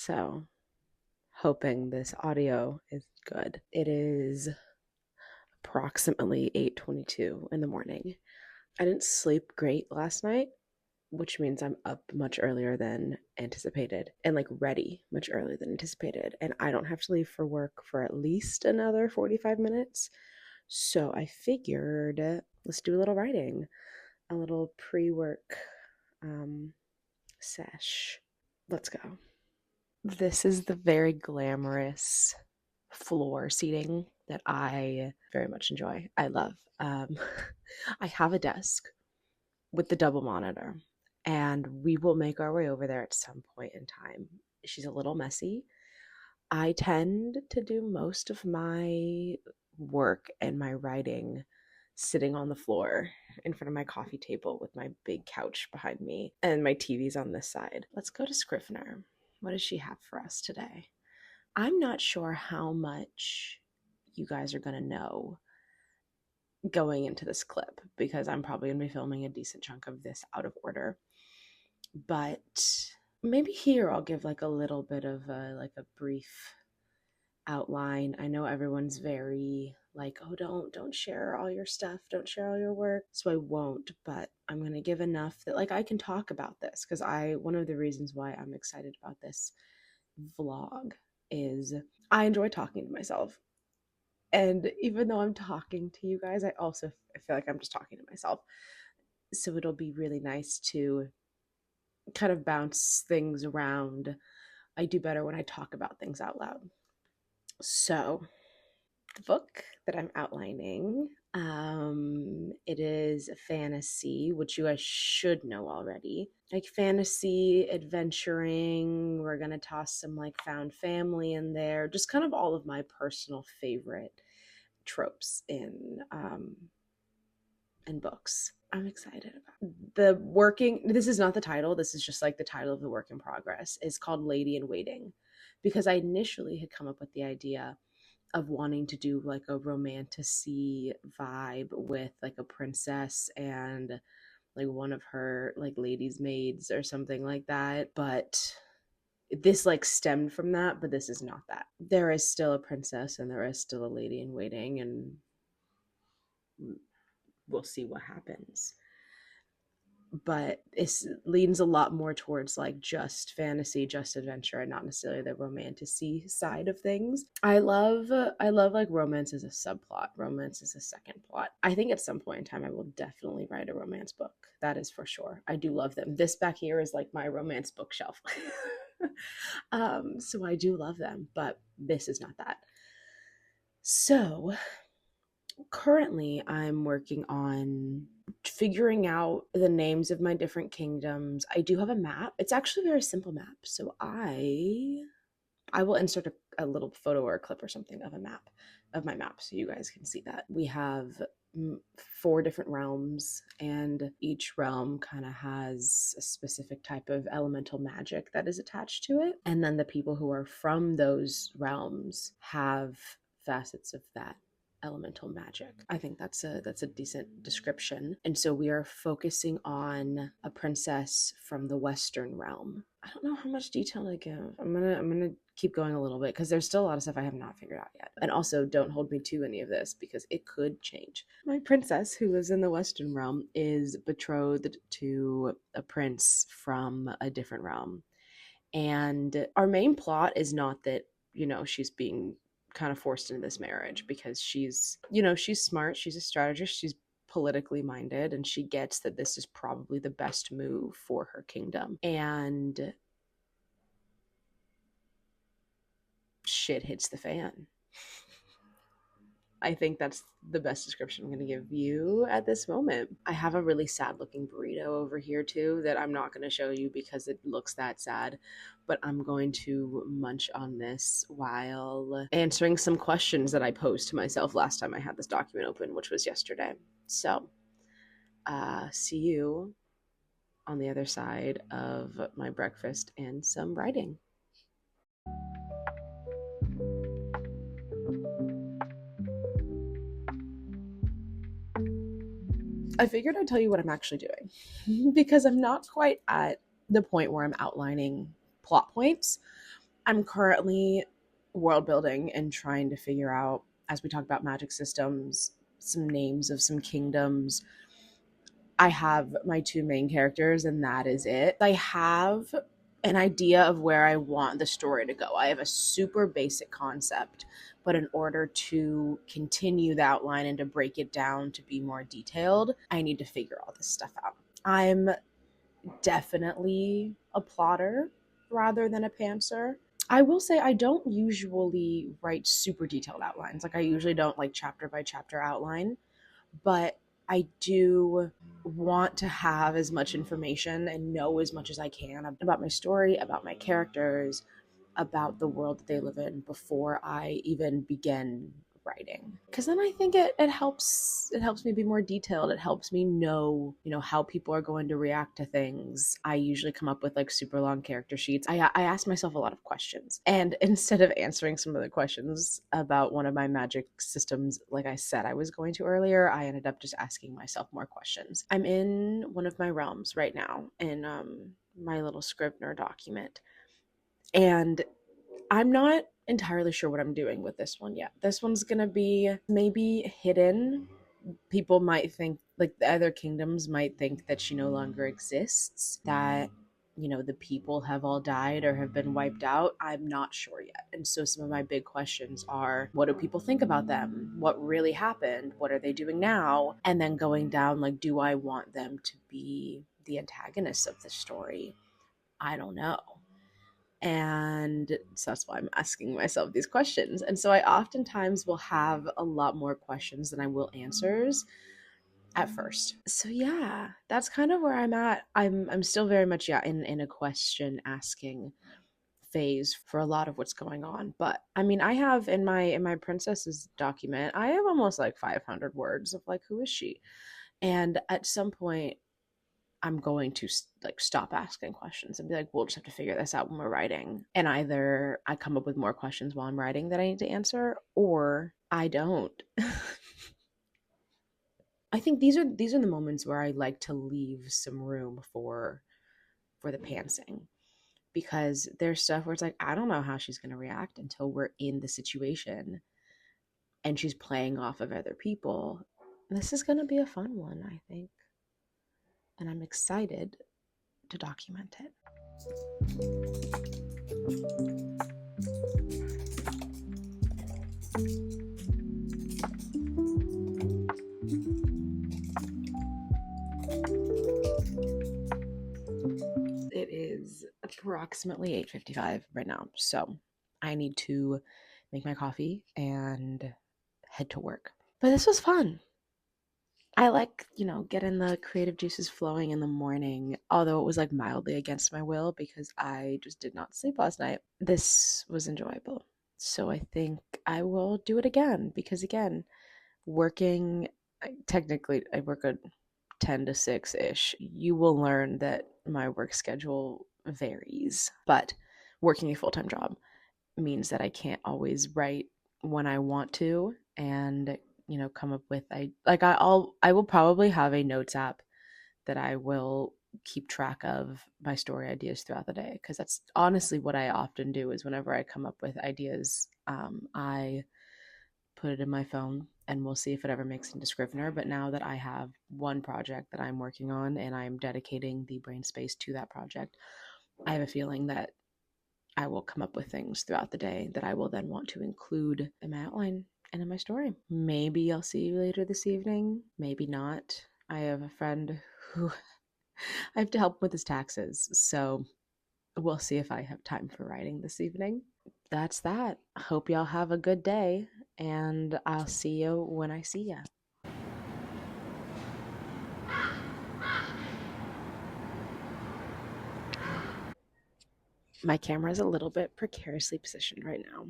So, hoping this audio is good. It is approximately 8:22 in the morning. I didn't sleep great last night, which means I'm up much earlier than anticipated and like ready much earlier than anticipated. And I don't have to leave for work for at least another 45 minutes. So I figured let's do a little writing, a little pre-work sesh. Let's go. This is the very glamorous floor seating that I very much enjoy. I love. I have a desk with the double monitor, and we will make our way over there at some point in time. She's a little messy. I tend to do most of my work and my writing sitting on the floor in front of my coffee table with my big couch behind me and my TV's on this side. Let's go to Scrivener. What does she have for us today? I'm not sure how much you guys are going to know going into this clip because I'm probably going to be filming a decent chunk of this out of order. But maybe here I'll give like a little bit of a brief outline. I know everyone's very like, oh, don't share all your stuff, don't share all your work, so I won't, but I'm going to give enough that like I can talk about this because one of the reasons why I'm excited about this vlog is I enjoy talking to myself. And even though I'm talking to you guys, I feel like I'm just talking to myself. So it'll be really nice to kind of bounce things around. I do better when I talk about things out loud. So the book that I'm outlining, it is a fantasy, which you guys should know already. Like fantasy, adventuring, we're gonna toss some like found family in there, just kind of all of my personal favorite tropes in books. I'm excited about this is not the title, this is just like the title of the work in progress. It's called Lady in Waiting because I initially had come up with the idea of wanting to do like a romantic-y vibe with like a princess and like one of her like ladies maids or something like that, but this like stemmed from that, but this is not that. There is still a princess and there is still a lady in waiting, and we'll see what happens. But it leans a lot more towards like just fantasy, just adventure, and not necessarily the romantic-y side of things. I love like romance as a subplot, romance as a second plot. I think at some point in time I will definitely write a romance book. That is for sure. I do love them. This back here is like my romance bookshelf. So I do love them, but this is not that. So currently I'm working on figuring out the names of my different kingdoms. I do have a map. It's actually a very simple map. So I will insert a little photo or a clip or something of my map so you guys can see that. We have 4 different realms, and each realm kind of has a specific type of elemental magic that is attached to it. And then the people who are from those realms have facets of that elemental magic. I think that's a decent description. And so we are focusing on a princess from the Western realm. I don't know how much detail to give. I'm gonna keep going a little bit because there's still a lot of stuff I have not figured out yet. And also don't hold me to any of this because it could change. My princess, who lives in the Western realm, is betrothed to a prince from a different realm. And our main plot is not that, she's being kind of forced into this marriage, because she's smart, she's a strategist, she's politically minded, and she gets that this is probably the best move for her kingdom. And shit hits the fan. I think that's the best description I'm going to give you at this moment. I have a really sad looking burrito over here too that I'm not going to show you because it looks that sad, but I'm going to munch on this while answering some questions that I posed to myself last time I had this document open, which was yesterday. So, see you on the other side of my breakfast and some writing. I figured I'd tell you what I'm actually doing because I'm not quite at the point where I'm outlining plot points. I'm currently world building and trying to figure out, as we talk about magic systems, some names of some kingdoms. I have my two main characters, and that is it. I have an idea of where I want the story to go. I have a super basic concept, but in order to continue the outline and to break it down to be more detailed, I need to figure all this stuff out. I'm definitely a plotter rather than a pantser. I will say I don't usually write super detailed outlines. Like I usually don't like chapter by chapter outline, but I do want to have as much information and know as much as I can about my story, about my characters, about the world that they live in before I even begin writing, because then I think it helps me be more detailed. It helps me know how people are going to react to things. I usually come up with like super long character sheets. I ask myself a lot of questions, and instead of answering some of the questions about one of my magic systems like I said I was going to earlier, I ended up just asking myself more questions. I'm in one of my realms right now in my little Scrivener document, and I'm not entirely sure what I'm doing with this one yet. This one's gonna be maybe hidden. People might think, like the other kingdoms might think, that she no longer exists, that the people have all died or have been wiped out. I'm not sure yet. And so some of my big questions are, what do people think about them? What really happened? What are they doing now? And then going down, like, do I want them to be the antagonists of the story? I don't know. And so that's why I'm asking myself these questions. And so I oftentimes will have a lot more questions than I will answers at first. So yeah, that's kind of where I'm at. I'm still very much in a question asking phase for a lot of what's going on. But I mean, I have in my princess's document, I have almost like 500 words of like, who is she? And at some point I'm going to like stop asking questions and be like, we'll just have to figure this out when we're writing. And either I come up with more questions while I'm writing that I need to answer, or I don't. I think these are the moments where I like to leave some room for the pantsing, because there's stuff where it's like, I don't know how she's going to react until we're in the situation and she's playing off of other people. This is going to be a fun one, I think. And I'm excited to document it. It is approximately 8:55 right now, so I need to make my coffee and head to work. But this was fun. I like, getting the creative juices flowing in the morning, although it was like mildly against my will because I just did not sleep last night. This was enjoyable. So I think I will do it again because, again, working, technically, I work at 10 to 6 ish. You will learn that my work schedule varies, but working a full time job means that I can't always write when I want to, and come up with I will probably have a notes app that I will keep track of my story ideas throughout the day, because that's honestly what I often do. Is whenever I come up with ideas, I put it in my phone and we'll see if it ever makes it into Scrivener. But now that I have one project that I'm working on and I'm dedicating the brain space to that project, I have a feeling that I will come up with things throughout the day that I will then want to include in my outline and in my story. Maybe I'll see you later this evening. Maybe not. I have a friend who I have to help with his taxes. So we'll see if I have time for writing this evening. That's that. Hope y'all have a good day, and I'll see you when I see ya. My camera is a little bit precariously positioned right now,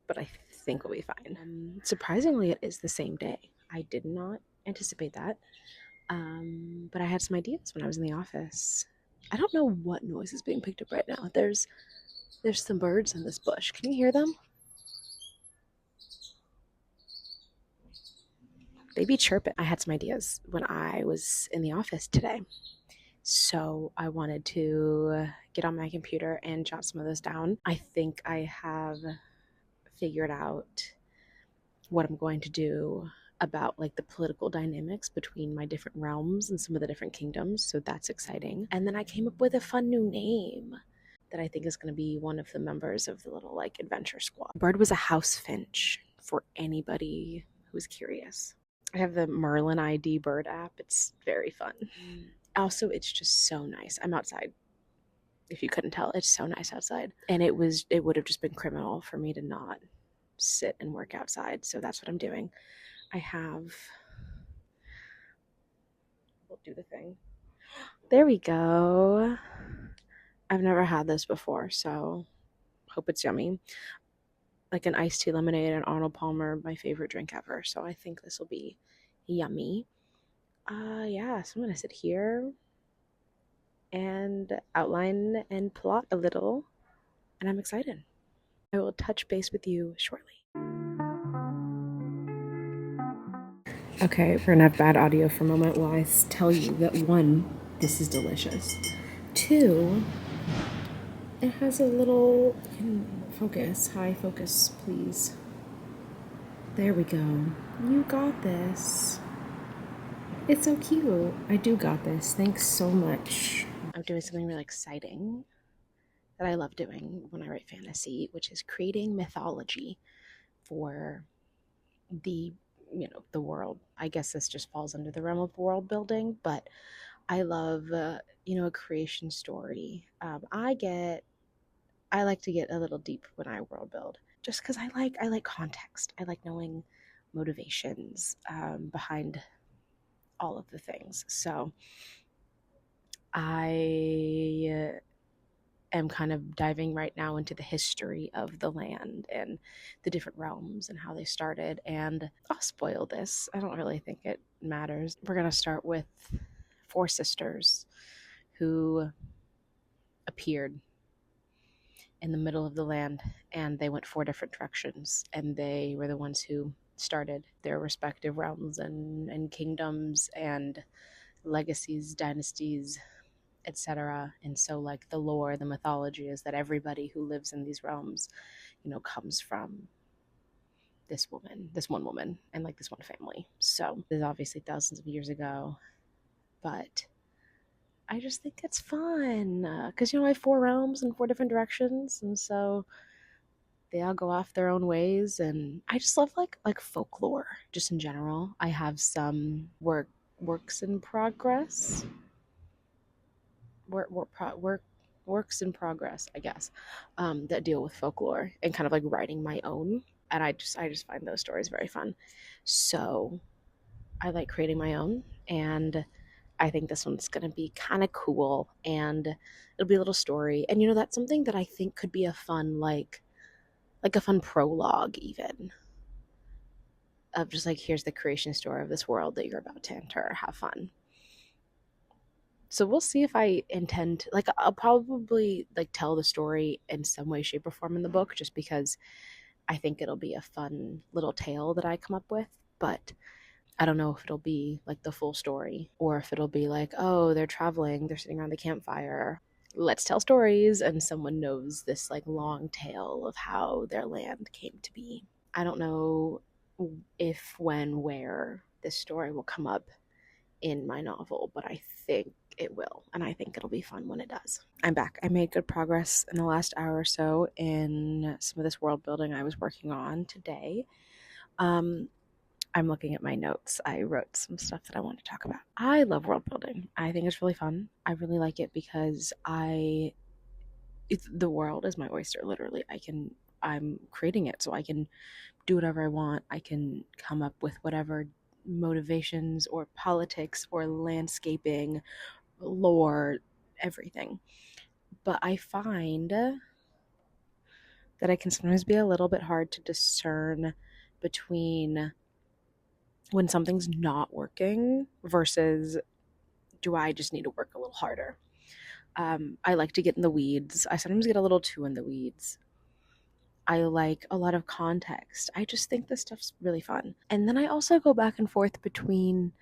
but I think we'll be fine. Surprisingly, it is the same day. I did not anticipate that, but I had some ideas when I was in the office. I don't know what noise is being picked up right now. There's some birds in this bush. Can you hear them? They be chirping. I had some ideas when I was in the office today, So I wanted to get on my computer and jot some of those down. I think I have figured out what I'm going to do about like the political dynamics between my different realms and some of the different kingdoms. So that's exciting. And then I came up with a fun new name that I think is going to be one of the members of the little like adventure squad. Bird was a house finch for anybody who's curious. I have the Merlin ID bird app. It's very fun. Also, it's just so nice. I'm outside. If you couldn't tell, it's so nice outside. And it would have just been criminal for me to not sit and work outside. So that's what I'm doing. We'll do the thing. There we go. I've never had this before, so hope it's yummy. Like an iced tea lemonade and Arnold Palmer, my favorite drink ever. So I think this will be yummy. Yeah, so I'm gonna sit here and outline and plot a little, and I'm excited. I will touch base with you shortly. Okay, we're gonna have bad audio for a moment while I tell you that one, this is delicious. Two, it has a little focus, high focus, please. There we go. You got this. It's so cute. I do got this. Thanks so much. I'm doing something really exciting that I love doing when I write fantasy, which is creating mythology for the the world. I guess this just falls under the realm of world building, but I love a creation story. I like to get a little deep when I world build, just because I like context. I like knowing motivations behind all of the things. So I am kind of diving right now into the history of the land and the different realms and how they started. And I'll spoil this. I don't really think it matters. We're going to start with 4 sisters who appeared in the middle of the land, and they went 4 different directions, and they were the ones who started their respective realms and kingdoms and legacies, dynasties, etc. And so like the lore, the mythology is that everybody who lives in these realms, comes from this one woman, and like this one family. So this is obviously thousands of years ago, but I just think it's fun because I have 4 realms and 4 different directions, and so they all go off their own ways. And I just love like folklore just in general. I have some works in progress works in progress, I guess, that deal with folklore and kind of like writing my own. And I just find those stories very fun. So I like creating my own, and I think this one's gonna be kind of cool, and it'll be a little story. And that's something that I think could be a fun like a fun prologue, even, of just like, here's the creation story of this world that you're about to enter. Have fun. So we'll see if I intend, like, I'll probably like tell the story in some way, shape, or form in the book, just because I think it'll be a fun little tale that I come up with. But I don't know if it'll be like the full story, or if it'll be like, oh, they're traveling, they're sitting around the campfire, let's tell stories, and someone knows this like long tale of how their land came to be. I don't know if, when, where this story will come up in my novel, but I think it will, and I think it'll be fun when it does. I'm back. I made good progress in the last hour or so in some of this world building I was working on today. I'm looking at my notes. I wrote some stuff that I want to talk about. I love world building. I think it's really fun. I really like it because the world is my oyster, literally. I'm creating it, so I can do whatever I want. I can come up with whatever motivations or politics or landscaping, lore, everything. But I find that I can sometimes be a little bit hard to discern between when something's not working versus, do I just need to work a little harder? I like to get in the weeds. I sometimes get a little too in the weeds. I like a lot of context. I just think this stuff's really fun. And then I also go back and forth between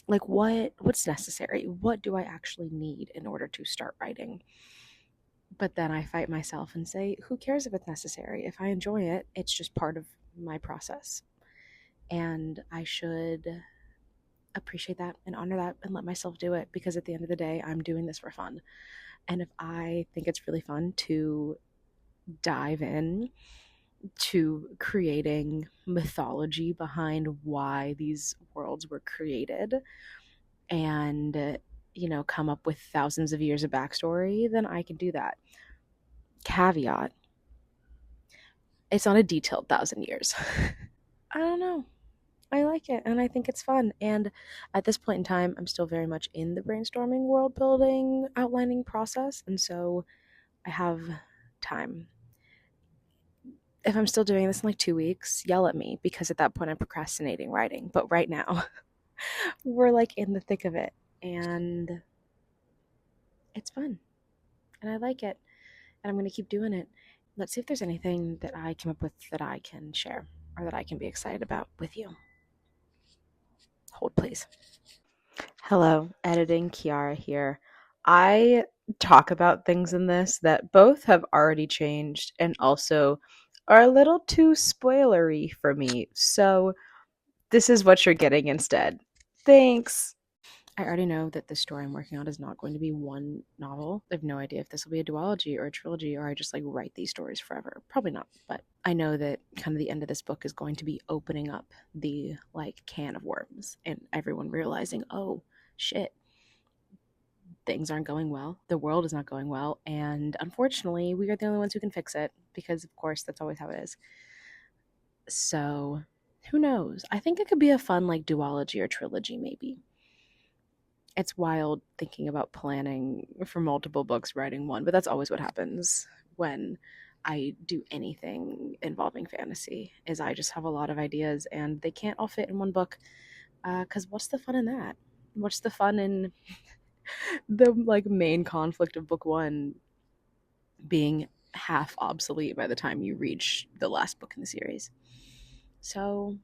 Like what's necessary? What do I actually need in order to start writing? But then I fight myself and say, who cares if it's necessary? If I enjoy it, it's just part of my process. And I should appreciate that and honor that and let myself do it, because at the end of the day, I'm doing this for fun. And if I think it's really fun to dive in to creating mythology behind why these worlds were created and, come up with thousands of years of backstory, then I can do that. Caveat, it's not a detailed 1,000 years. I don't know. I like it and I think it's fun. And at this point in time, I'm still very much in the brainstorming, world building, outlining process. And so I have time. If I'm still doing this in like 2 weeks, yell at me, because at that point I'm procrastinating writing. But right now, we're like in the thick of it and it's fun and I like it and I'm going to keep doing it. Let's see if there's anything that I came up with that I can share or that I can be excited about with you. Hold, please. Hello, editing Kiara here. I talk about things in this that both have already changed and also are a little too spoilery for me. So this is what you're getting instead. Thanks. I already know that the story I'm working on is not going to be one novel. I have no idea if this will be a duology or a trilogy, or I just like write these stories forever. Probably not, but I know that kind of the end of this book is going to be opening up the like can of worms and everyone realizing, oh shit, things aren't going well. The world is not going well, and unfortunately, we are the only ones who can fix it, because of course that's always how it is. So, who knows? I think it could be a fun like duology or trilogy maybe. It's wild thinking about planning for multiple books, writing one, but that's always what happens when I do anything involving fantasy. Is I just have a lot of ideas and they can't all fit in one book. Because what's the fun in that? What's the fun in the like main conflict of book one being half obsolete by the time you reach the last book in the series? So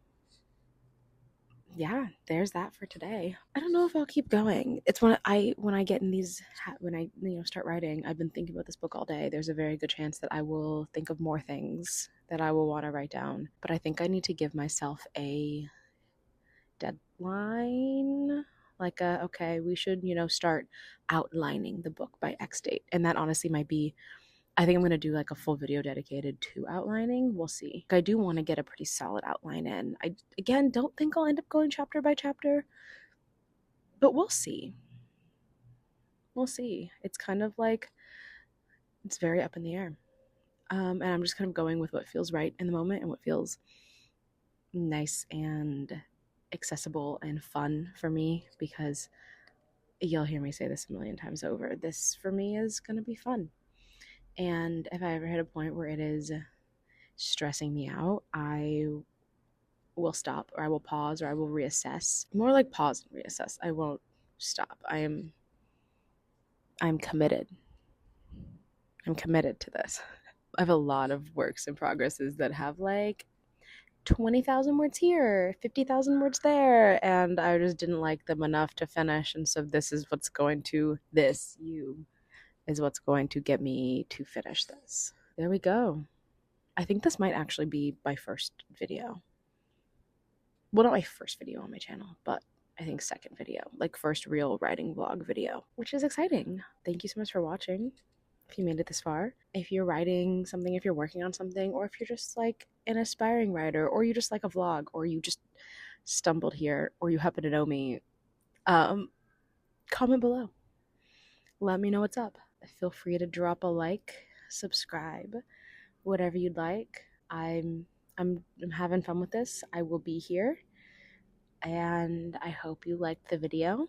yeah, there's that for today. I don't know if I'll keep going. It's when I get in these when I start writing, I've been thinking about this book all day. There's a very good chance that I will think of more things that I will want to write down. But I think I need to give myself a deadline, like a okay, we should, start outlining the book by X date. And that honestly might be, I think I'm going to do like a full video dedicated to outlining. We'll see. I do want to get a pretty solid outline in. I, again, don't think I'll end up going chapter by chapter, but we'll see. We'll see. It's kind of like, it's very up in the air. And I'm just kind of going with what feels right in the moment and what feels nice and accessible and fun for me, because you'll hear me say this a million times over. This for me is going to be fun. And if I ever hit a point where it is stressing me out, I will stop, or I will pause, or I will reassess. More like pause and reassess. I won't stop. I'm committed. I'm committed to this. I have a lot of works in progresses that have like 20,000 words here, 50,000 words there, and I just didn't like them enough to finish. And so this is what's going to, is what's going to get me to finish this. There we go. I think this might actually be my first video. Well, not my first video on my channel, but I think second video, like first real writing vlog video, which is exciting. Thank you so much for watching. If you made it this far, if you're writing something, if you're working on something, or if you're just like an aspiring writer, or you just like a vlog, or you just stumbled here, or you happen to know me, comment below. Let me know what's up. Feel free to drop a like, subscribe, whatever you'd like. I'm having fun with this. I will be here, and I hope you liked the video,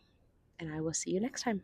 and I will see you next time.